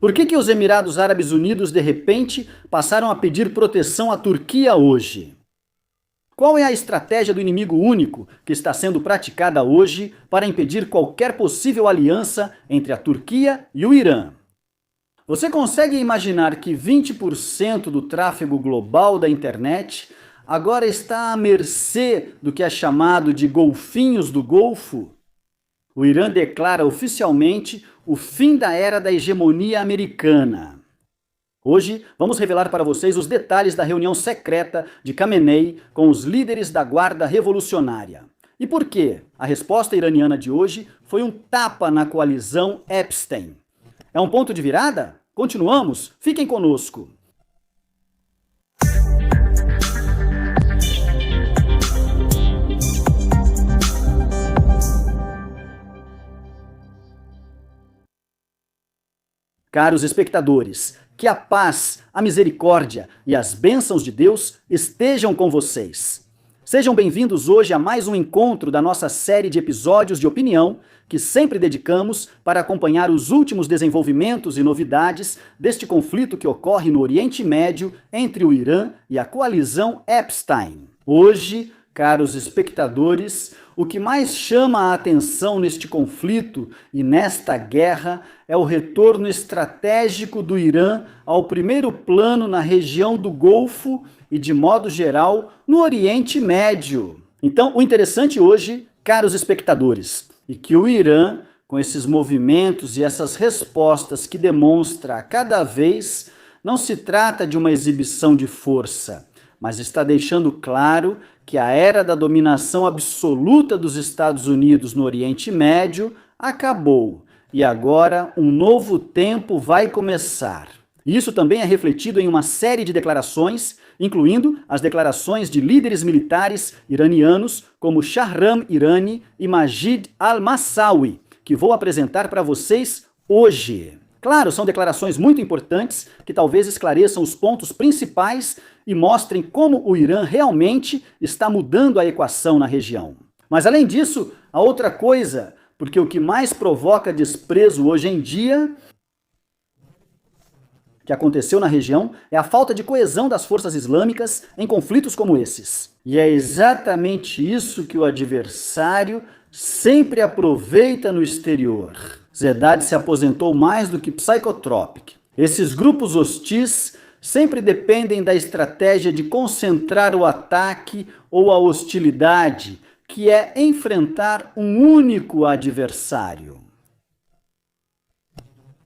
Por que os Emirados Árabes Unidos, de repente, passaram a pedir proteção à Turquia hoje? Qual é a estratégia do inimigo único que está sendo praticada hoje para impedir qualquer possível aliança entre a Turquia e o Irã? Você consegue imaginar que 20% do tráfego global da internet agora está à mercê do que é chamado de golfinhos do Golfo? O Irã declara oficialmente o fim da era da hegemonia americana. Hoje, vamos revelar para vocês os detalhes da reunião secreta de Khamenei com os líderes da Guarda Revolucionária. E por quê? A resposta iraniana de hoje foi um tapa na coalizão Epstein. É um ponto de virada? Continuamos? Fiquem conosco! Caros espectadores, que a paz, a misericórdia e as bênçãos de Deus estejam com vocês. Sejam bem-vindos hoje a mais um encontro da nossa série de episódios de opinião que sempre dedicamos para acompanhar os últimos desenvolvimentos e novidades deste conflito que ocorre no Oriente Médio entre o Irã e a coalizão Epstein. Hoje, caros espectadores, o que mais chama a atenção neste conflito e nesta guerra é o retorno estratégico do Irã ao primeiro plano na região do Golfo e, de modo geral, no Oriente Médio. Então, o interessante hoje, caros espectadores, é que o Irã, com esses movimentos e essas respostas que demonstra a cada vez, não se trata de uma exibição de força, mas está deixando claro que a era da dominação absoluta dos Estados Unidos no Oriente Médio acabou e agora um novo tempo vai começar. Isso também é refletido em uma série de declarações, incluindo as declarações de líderes militares iranianos como Shahram Irani e Majid al-Massawi, que vou apresentar para vocês hoje. Claro, são declarações muito importantes que talvez esclareçam os pontos principais e mostrem como o Irã realmente está mudando a equação na região. Mas além disso, há outra coisa, porque o que mais provoca desprezo hoje em dia que aconteceu na região é a falta de coesão das forças islâmicas em conflitos como esses. E é exatamente isso que o adversário sempre aproveita no exterior. Zedad se aposentou mais do que Psychotropic. Esses grupos hostis sempre dependem da estratégia de concentrar o ataque ou a hostilidade, que é enfrentar um único adversário.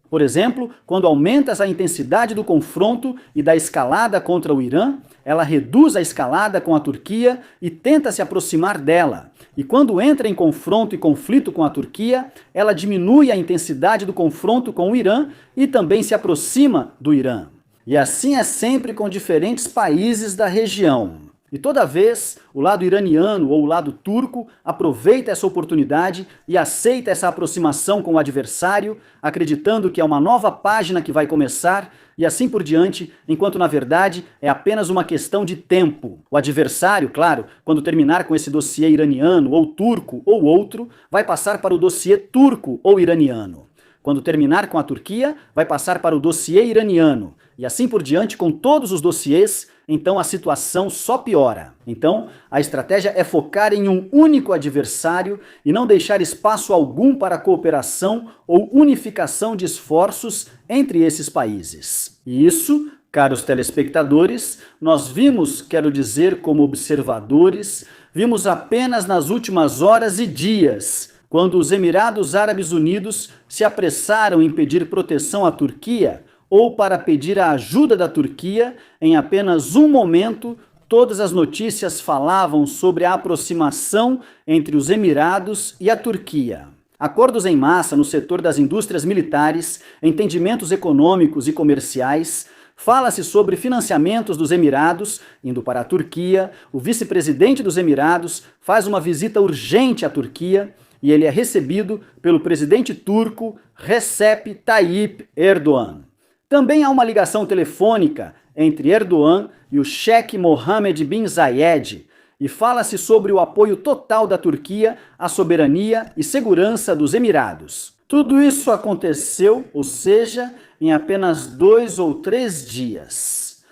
Por exemplo, quando aumenta a intensidade do confronto e da escalada contra o Irã, ela reduz a escalada com a Turquia e tenta se aproximar dela. E quando entra em confronto e conflito com a Turquia, ela diminui a intensidade do confronto com o Irã e também se aproxima do Irã. E assim é sempre com diferentes países da região. E toda vez, o lado iraniano ou o lado turco aproveita essa oportunidade e aceita essa aproximação com o adversário, acreditando que é uma nova página que vai começar e assim por diante, enquanto na verdade é apenas uma questão de tempo. O adversário, claro, quando terminar com esse dossiê iraniano ou turco ou outro, vai passar para o dossiê turco ou iraniano. Quando terminar com a Turquia, vai passar para o dossiê iraniano. E assim por diante com todos os dossiês, então a situação só piora. Então, a estratégia é focar em um único adversário e não deixar espaço algum para cooperação ou unificação de esforços entre esses países. E isso, caros telespectadores, nós vimos, quero dizer, como observadores, vimos apenas nas últimas horas e dias, quando os Emirados Árabes Unidos se apressaram em pedir proteção à Turquia, ou para pedir a ajuda da Turquia, em apenas um momento, todas as notícias falavam sobre a aproximação entre os Emirados e a Turquia. Acordos em massa no setor das indústrias militares, entendimentos econômicos e comerciais, fala-se sobre financiamentos dos Emirados, indo para a Turquia, o vice-presidente dos Emirados faz uma visita urgente à Turquia, e ele é recebido pelo presidente turco Recep Tayyip Erdogan. Também há uma ligação telefônica entre Erdogan e o Sheikh Mohammed bin Zayed, e fala-se sobre o apoio total da Turquia à soberania e segurança dos Emirados. Tudo isso aconteceu, ou seja, em apenas 2 ou 3 dias.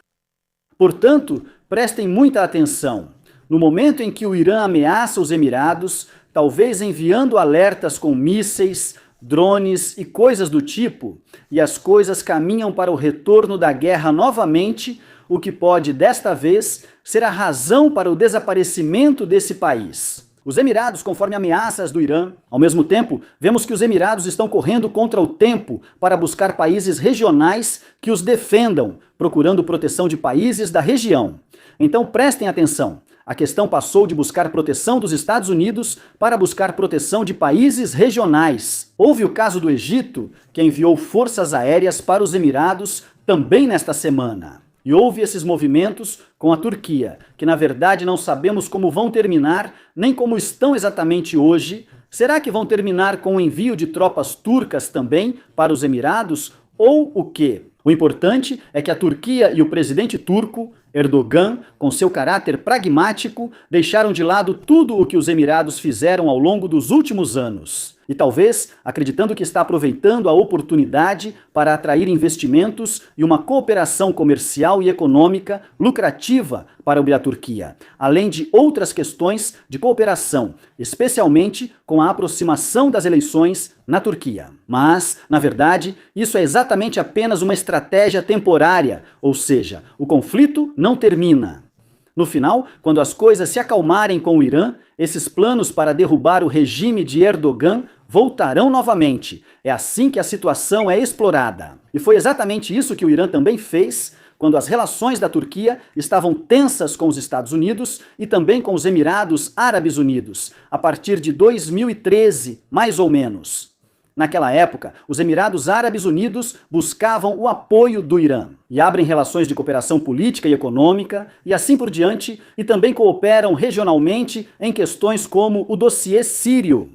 Portanto, prestem muita atenção. No momento em que o Irã ameaça os Emirados, talvez enviando alertas com mísseis, drones e coisas do tipo, e as coisas caminham para o retorno da guerra novamente, o que pode, desta vez, ser a razão para o desaparecimento desse país. Os Emirados, conforme ameaças do Irã, ao mesmo tempo, vemos que os Emirados estão correndo contra o tempo para buscar países regionais que os defendam, procurando proteção de países da região. Então prestem atenção. A questão passou de buscar proteção dos Estados Unidos para buscar proteção de países regionais. Houve o caso do Egito, que enviou forças aéreas para os Emirados também nesta semana. E houve esses movimentos com a Turquia, que na verdade não sabemos como vão terminar, nem como estão exatamente hoje. Será que vão terminar com o envio de tropas turcas também para os Emirados? Ou o quê? O importante é que a Turquia e o presidente turco, Erdogan, com seu caráter pragmático, deixaram de lado tudo o que os Emirados fizeram ao longo dos últimos anos. E talvez acreditando que está aproveitando a oportunidade para atrair investimentos e uma cooperação comercial e econômica lucrativa para a Turquia, além de outras questões de cooperação, especialmente com a aproximação das eleições na Turquia. Mas, na verdade, isso é exatamente apenas uma estratégia temporária, ou seja, o conflito não termina. No final, quando as coisas se acalmarem com o Irã, esses planos para derrubar o regime de Erdogan voltarão novamente. É assim que a situação é explorada. E foi exatamente isso que o Irã também fez quando as relações da Turquia estavam tensas com os Estados Unidos e também com os Emirados Árabes Unidos, a partir de 2013, mais ou menos. Naquela época, os Emirados Árabes Unidos buscavam o apoio do Irã e abrem relações de cooperação política e econômica e assim por diante, e também cooperam regionalmente em questões como o dossiê sírio.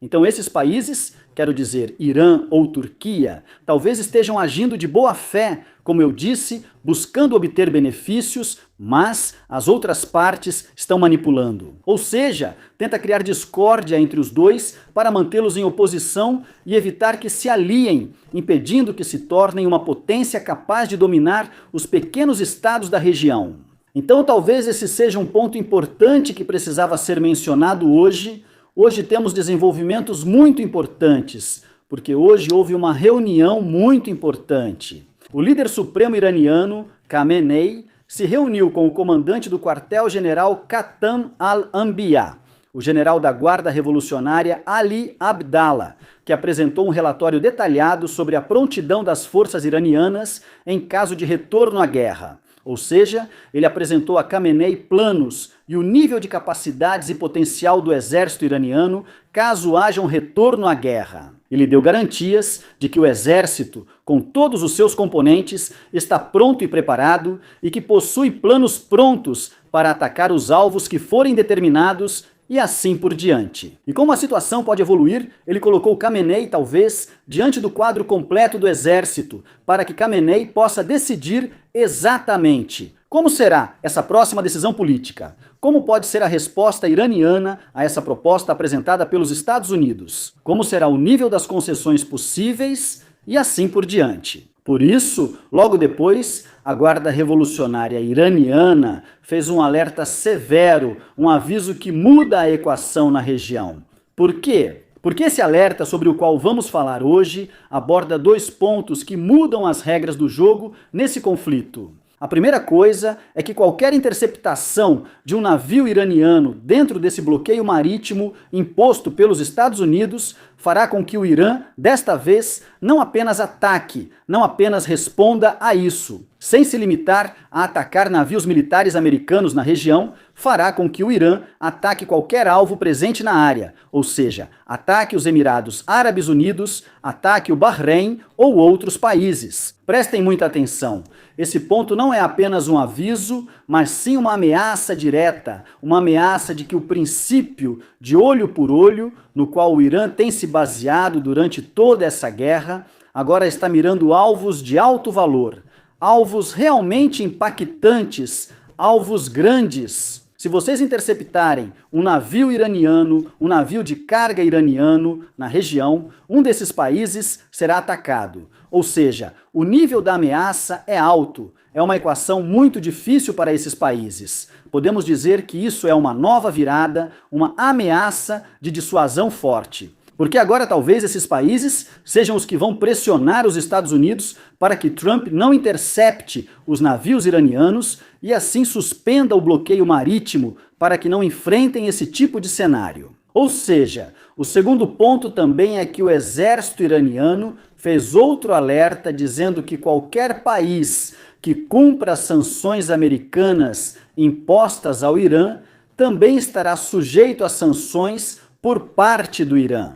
Então esses países, quero dizer Irã ou Turquia, talvez estejam agindo de boa fé, como eu disse, buscando obter benefícios, mas as outras partes estão manipulando. Ou seja, tenta criar discórdia entre os dois para mantê-los em oposição e evitar que se aliem, impedindo que se tornem uma potência capaz de dominar os pequenos estados da região. Então talvez esse seja um ponto importante que precisava ser mencionado hoje. Hoje temos desenvolvimentos muito importantes, porque hoje houve uma reunião muito importante. O líder supremo iraniano, Khamenei, se reuniu com o comandante do quartel-general Qatam al-Anbiya, o general da Guarda Revolucionária Ali Abdallah, que apresentou um relatório detalhado sobre a prontidão das forças iranianas em caso de retorno à guerra. Ou seja, ele apresentou a Khamenei planos e o nível de capacidades e potencial do exército iraniano caso haja um retorno à guerra. Ele deu garantias de que o exército, com todos os seus componentes, está pronto e preparado e que possui planos prontos para atacar os alvos que forem determinados e assim por diante. E como a situação pode evoluir, ele colocou Khamenei, talvez, diante do quadro completo do exército, para que Khamenei possa decidir exatamente como será essa próxima decisão política. Como pode ser a resposta iraniana a essa proposta apresentada pelos Estados Unidos? Como será o nível das concessões possíveis e assim por diante. Por isso, logo depois, a Guarda Revolucionária Iraniana fez um alerta severo, um aviso que muda a equação na região. Por quê? Porque esse alerta sobre o qual vamos falar hoje aborda 2 pontos que mudam as regras do jogo nesse conflito. A primeira coisa é que qualquer interceptação de um navio iraniano dentro desse bloqueio marítimo imposto pelos Estados Unidos fará com que o Irã, desta vez, não apenas ataque, não apenas responda a isso. Sem se limitar a atacar navios militares americanos na região, fará com que o Irã ataque qualquer alvo presente na área, ou seja, ataque os Emirados Árabes Unidos, ataque o Bahrein ou outros países. Prestem muita atenção. Esse ponto não é apenas um aviso, mas sim uma ameaça direta, uma ameaça de que o princípio de olho por olho, no qual o Irã tem se baseado durante toda essa guerra, agora está mirando alvos de alto valor, alvos realmente impactantes, alvos grandes. Se vocês interceptarem um navio iraniano, um navio de carga iraniano na região, um desses países será atacado. Ou seja, o nível da ameaça é alto. É uma equação muito difícil para esses países. Podemos dizer que isso é uma nova virada, uma ameaça de dissuasão forte. Porque agora talvez esses países sejam os que vão pressionar os Estados Unidos para que Trump não intercepte os navios iranianos e assim suspenda o bloqueio marítimo para que não enfrentem esse tipo de cenário. Ou seja, o segundo ponto também é que o exército iraniano fez outro alerta dizendo que qualquer país que cumpra as sanções americanas impostas ao Irã também estará sujeito às sanções por parte do Irã.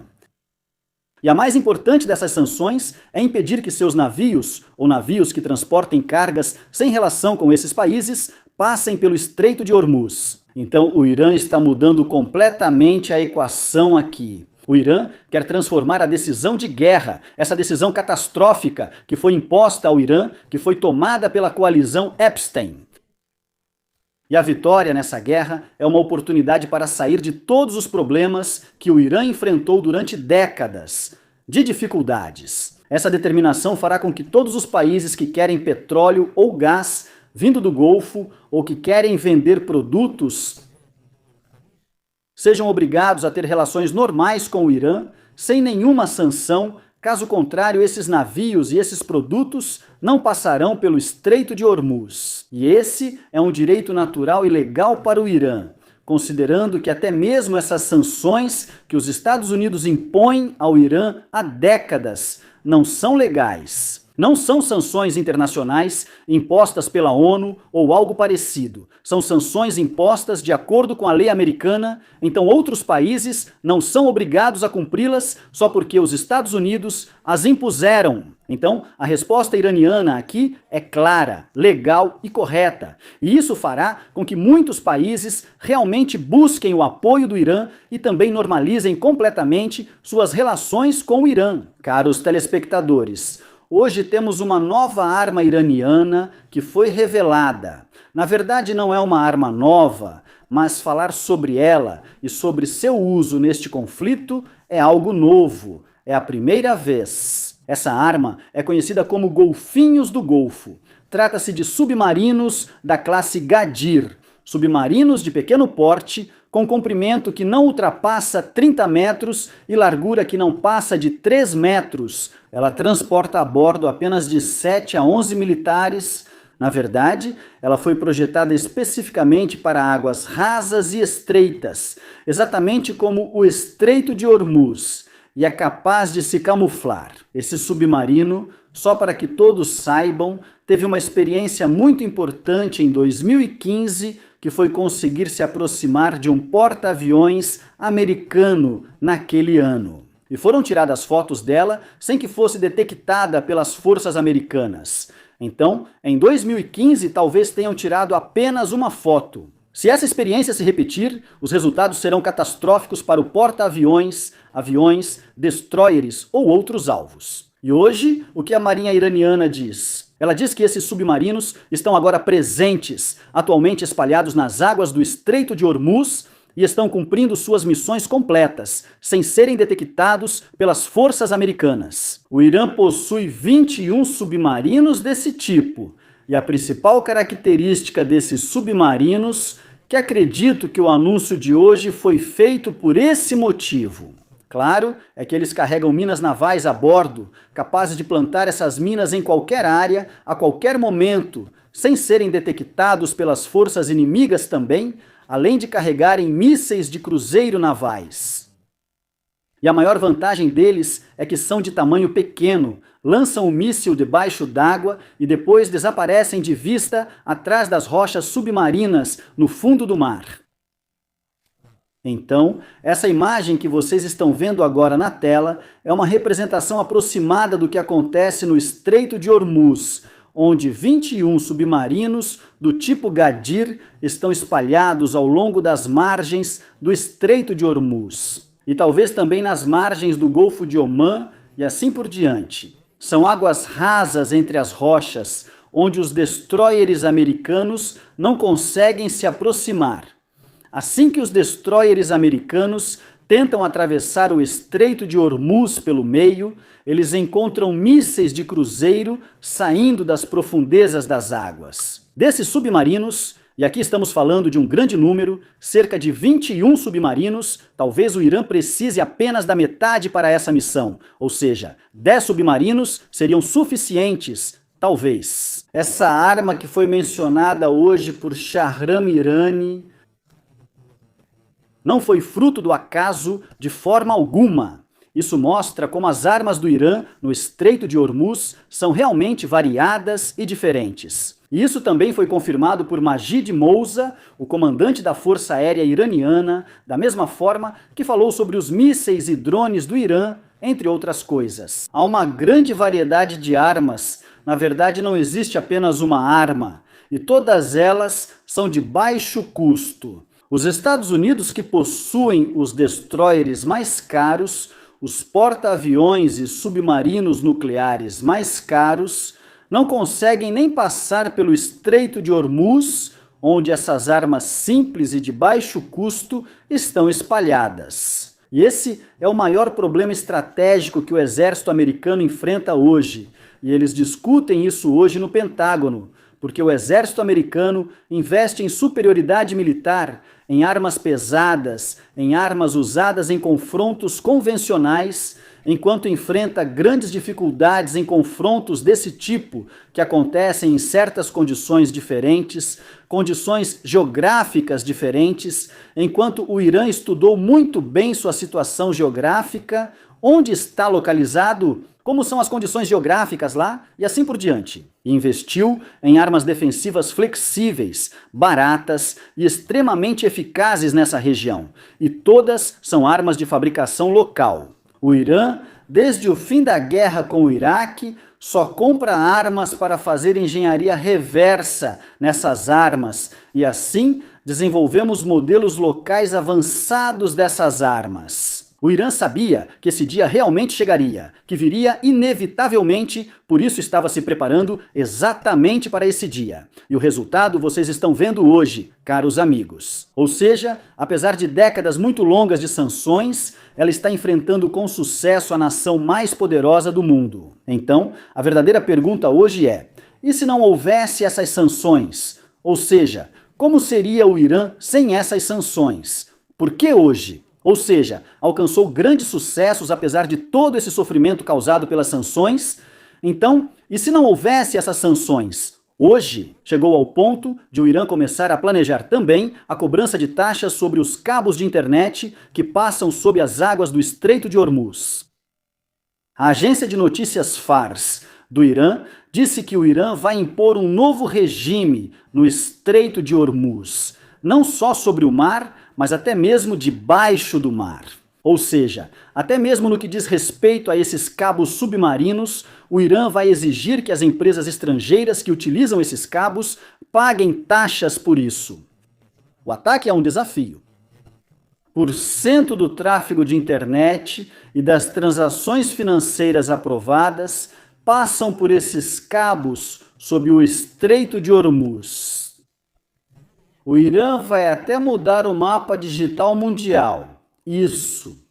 E a mais importante dessas sanções é impedir que seus navios, ou navios que transportem cargas sem relação com esses países, passem pelo Estreito de Hormuz. Então o Irã está mudando completamente a equação aqui. O Irã quer transformar a decisão de guerra, essa decisão catastrófica que foi imposta ao Irã, que foi tomada pela coalizão Epstein. E a vitória nessa guerra é uma oportunidade para sair de todos os problemas que o Irã enfrentou durante décadas de dificuldades. Essa determinação fará com que todos os países que querem petróleo ou gás vindo do Golfo ou que querem vender produtos sejam obrigados a ter relações normais com o Irã, sem nenhuma sanção. Caso contrário, esses navios e esses produtos não passarão pelo Estreito de Hormuz. E esse é um direito natural e legal para o Irã, considerando que até mesmo essas sanções que os Estados Unidos impõem ao Irã há décadas não são legais. Não são sanções internacionais impostas pela ONU ou algo parecido. São sanções impostas de acordo com a lei americana, então outros países não são obrigados a cumpri-las só porque os Estados Unidos as impuseram. Então, a resposta iraniana aqui é clara, legal e correta. E isso fará com que muitos países realmente busquem o apoio do Irã e também normalizem completamente suas relações com o Irã. Caros telespectadores, hoje temos uma nova arma iraniana que foi revelada. Na verdade, não é uma arma nova, mas falar sobre ela e sobre seu uso neste conflito é algo novo. É a primeira vez. Essa arma é conhecida como Golfinhos do Golfo. Trata-se de submarinos da classe Gadir, submarinos de pequeno porte, com comprimento que não ultrapassa 30 metros e largura que não passa de 3 metros. Ela transporta a bordo apenas de 7 a 11 militares. Na verdade, ela foi projetada especificamente para águas rasas e estreitas, exatamente como o Estreito de Hormuz, e é capaz de se camuflar. Esse submarino, só para que todos saibam, teve uma experiência muito importante em 2015, que foi conseguir se aproximar de um porta-aviões americano naquele ano. E foram tiradas fotos dela sem que fosse detectada pelas forças americanas. Então, em 2015, talvez tenham tirado apenas uma foto. Se essa experiência se repetir, os resultados serão catastróficos para o porta-aviões, aviões, destroyers ou outros alvos. E hoje, o que a Marinha iraniana diz? Ela diz que esses submarinos estão agora presentes, atualmente espalhados nas águas do Estreito de Hormuz, e estão cumprindo suas missões completas, sem serem detectados pelas forças americanas. O Irã possui 21 submarinos desse tipo, e a principal característica desses submarinos, que acredito que o anúncio de hoje foi feito por esse motivo. Claro, é que eles carregam minas navais a bordo, capazes de plantar essas minas em qualquer área, a qualquer momento, sem serem detectados pelas forças inimigas também, além de carregarem mísseis de cruzeiro navais. E a maior vantagem deles é que são de tamanho pequeno, lançam o míssil debaixo d'água e depois desaparecem de vista atrás das rochas submarinas no fundo do mar. Então, essa imagem que vocês estão vendo agora na tela é uma representação aproximada do que acontece no Estreito de Hormuz, onde 21 submarinos do tipo Gadir estão espalhados ao longo das margens do Estreito de Hormuz. E talvez também nas margens do Golfo de Omã e assim por diante. São águas rasas entre as rochas, onde os destroyers americanos não conseguem se aproximar. Assim que os destroyers americanos tentam atravessar o Estreito de Hormuz pelo meio, eles encontram mísseis de cruzeiro saindo das profundezas das águas. Desses submarinos, e aqui estamos falando de um grande número, cerca de 21 submarinos, talvez o Irã precise apenas da metade para essa missão, ou seja, 10 submarinos seriam suficientes, talvez. Essa arma que foi mencionada hoje por Shahram Irani não foi fruto do acaso de forma alguma. Isso mostra como as armas do Irã no Estreito de Hormuz são realmente variadas e diferentes. E isso também foi confirmado por Majid Mousa, o comandante da Força Aérea Iraniana, da mesma forma que falou sobre os mísseis e drones do Irã, entre outras coisas. Há uma grande variedade de armas. Na verdade, não existe apenas uma arma, e todas elas são de baixo custo. Os Estados Unidos, que possuem os destroyers mais caros, os porta-aviões e submarinos nucleares mais caros, não conseguem nem passar pelo Estreito de Hormuz, onde essas armas simples e de baixo custo estão espalhadas. E esse é o maior problema estratégico que o exército americano enfrenta hoje. E eles discutem isso hoje no Pentágono, porque o exército americano investe em superioridade militar, em armas pesadas, em armas usadas em confrontos convencionais, enquanto enfrenta grandes dificuldades em confrontos desse tipo, que acontecem em certas condições diferentes, condições geográficas diferentes, enquanto o Irã estudou muito bem sua situação geográfica, onde está localizado, como são as condições geográficas lá e assim por diante. E investiu em armas defensivas flexíveis, baratas e extremamente eficazes nessa região. E todas são armas de fabricação local. O Irã, desde o fim da guerra com o Iraque, só compra armas para fazer engenharia reversa nessas armas e assim desenvolvemos modelos locais avançados dessas armas. O Irã sabia que esse dia realmente chegaria, que viria inevitavelmente, por isso estava se preparando exatamente para esse dia. E o resultado vocês estão vendo hoje, caros amigos. Ou seja, apesar de décadas muito longas de sanções, ela está enfrentando com sucesso a nação mais poderosa do mundo. Então, a verdadeira pergunta hoje é: e se não houvesse essas sanções? Ou seja, como seria o Irã sem essas sanções? Por que hoje? Ou seja, alcançou grandes sucessos apesar de todo esse sofrimento causado pelas sanções. Então, e se não houvesse essas sanções? Hoje, chegou ao ponto de o Irã começar a planejar também a cobrança de taxas sobre os cabos de internet que passam sob as águas do Estreito de Hormuz. A agência de notícias Fars do Irã disse que o Irã vai impor um novo regime no Estreito de Hormuz, não só sobre o mar, mas até mesmo debaixo do mar. Ou seja, até mesmo no que diz respeito a esses cabos submarinos, o Irã vai exigir que as empresas estrangeiras que utilizam esses cabos paguem taxas por isso. O ataque é um desafio. Por cento do tráfego de internet e das transações financeiras aprovadas passam por esses cabos sob o Estreito de Hormuz. O Irã vai até mudar o mapa digital mundial. Isso.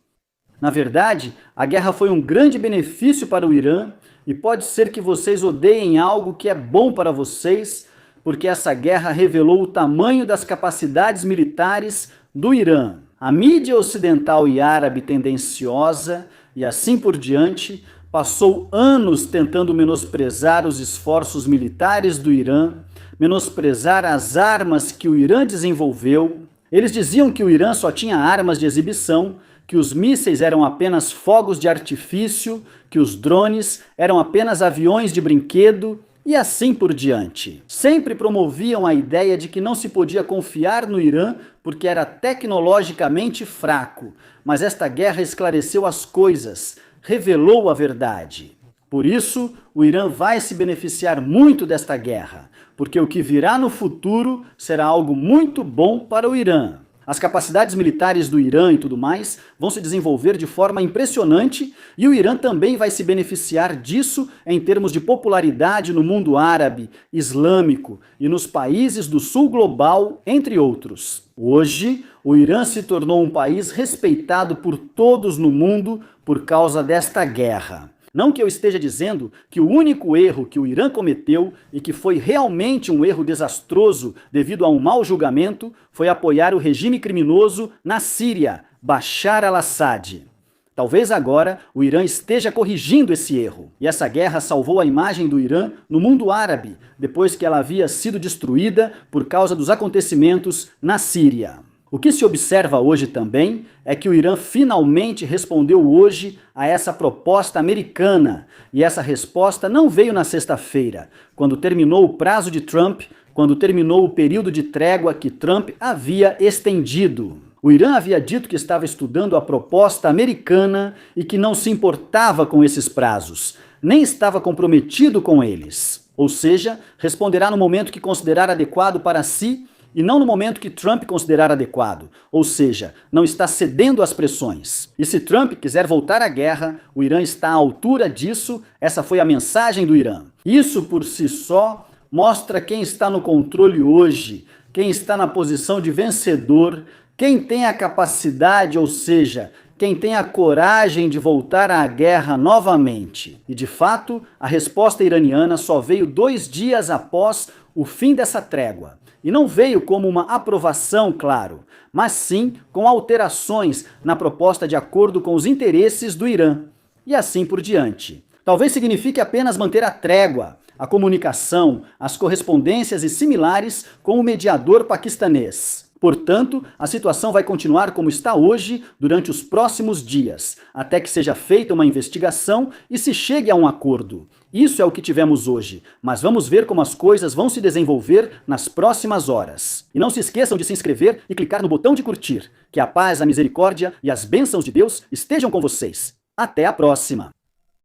Na verdade, a guerra foi um grande benefício para o Irã e pode ser que vocês odeiem algo que é bom para vocês, porque essa guerra revelou o tamanho das capacidades militares do Irã. A mídia ocidental e árabe tendenciosa, e assim por diante, passou anos tentando menosprezar os esforços militares do Irã, menosprezar as armas que o Irã desenvolveu. Eles diziam que o Irã só tinha armas de exibição, que os mísseis eram apenas fogos de artifício, que os drones eram apenas aviões de brinquedo e assim por diante. Sempre promoviam a ideia de que não se podia confiar no Irã porque era tecnologicamente fraco, mas esta guerra esclareceu as coisas, revelou a verdade. Por isso, o Irã vai se beneficiar muito desta guerra, porque o que virá no futuro será algo muito bom para o Irã. As capacidades militares do Irã e tudo mais vão se desenvolver de forma impressionante e o Irã também vai se beneficiar disso em termos de popularidade no mundo árabe, islâmico e nos países do sul global, entre outros. Hoje, o Irã se tornou um país respeitado por todos no mundo por causa desta guerra. Não que eu esteja dizendo que o único erro que o Irã cometeu e que foi realmente um erro desastroso devido a um mau julgamento foi apoiar o regime criminoso na Síria, Bashar al-Assad. Talvez agora o Irã esteja corrigindo esse erro. E essa guerra salvou a imagem do Irã no mundo árabe, depois que ela havia sido destruída por causa dos acontecimentos na Síria. O que se observa hoje também é que o Irã finalmente respondeu hoje a essa proposta americana. E essa resposta não veio na sexta-feira, quando terminou o prazo de Trump, quando terminou o período de trégua que Trump havia estendido. O Irã havia dito que estava estudando a proposta americana e que não se importava com esses prazos, nem estava comprometido com eles. Ou seja, responderá no momento que considerar adequado para si e não no momento que Trump considerar adequado, ou seja, não está cedendo às pressões. E se Trump quiser voltar à guerra, o Irã está à altura disso, essa foi a mensagem do Irã. Isso por si só mostra quem está no controle hoje, quem está na posição de vencedor, quem tem a capacidade, ou seja, quem tem a coragem de voltar à guerra novamente. E de fato, a resposta iraniana só veio 2 dias após o fim dessa trégua. E não veio como uma aprovação, claro, mas sim com alterações na proposta de acordo com os interesses do Irã. E assim por diante. Talvez signifique apenas manter a trégua, a comunicação, as correspondências e similares com o mediador paquistanês. Portanto, a situação vai continuar como está hoje durante os próximos dias, até que seja feita uma investigação e se chegue a um acordo. Isso é o que tivemos hoje, mas vamos ver como as coisas vão se desenvolver nas próximas horas. E não se esqueçam de se inscrever e clicar no botão de curtir. Que a paz, a misericórdia e as bênçãos de Deus estejam com vocês. Até a próxima!